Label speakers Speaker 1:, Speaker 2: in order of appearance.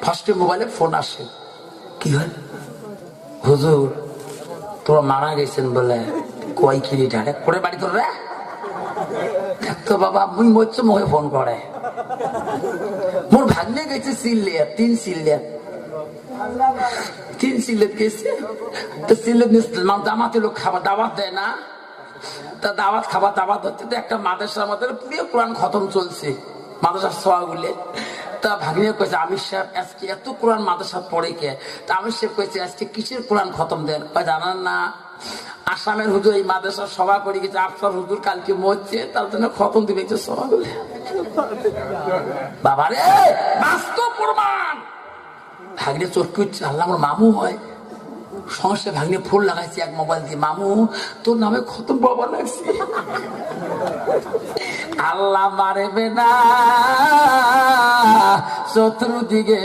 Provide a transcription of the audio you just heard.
Speaker 1: ফার্স্টে মোবাইলে ফোন আসে, কি হয় হুজুর তোরা মারা গেছেন বলে, কয় কিনি ঢাকে করে বাড়ি তোর রে দেখতো বাবা মুই মরছে মুখে ফোন করে মোর ভাগ্নে গেছে সিলেট, 3 সিলেট গেছে। তো সিলেট জামাতে লোক খাবার দাওয়াত দেয় না, তা দাওয়াত খাবার দাওয়াত হচ্ছে। তো একটা মাদ্রাসা আমাদের পুরো কোরআন খতম চলছে মাদ্রাসার সোয়াগুলে। তা ভাগ্নে কয়েছে আমির সাহেব আজকে এত কোরআন মাদ্রাসা পড়ে কে? তা আমির সাহেব কয়েছে আজকে কিসের কোরআন খতম দেন? জানান না আসামের হুজুর এই মাদ্রাসার সভা করে গেছে, আফসার হুজুর কালকে মরছে, তার জন্য খতম দিবে সভাগুলো। বাবারে বাস্তব প্রমাণ। ভাগ্নে চটকে উঠছে, আল্লাহ আমার মামু হয়। সমস্যা ভাগ্নে ফুল লাগাইছি এক মোবাইল দিয়ে, মামু তোর নামে খতম বাবা লাগছে। আল্লাহ মারবে না চতুর্দিকে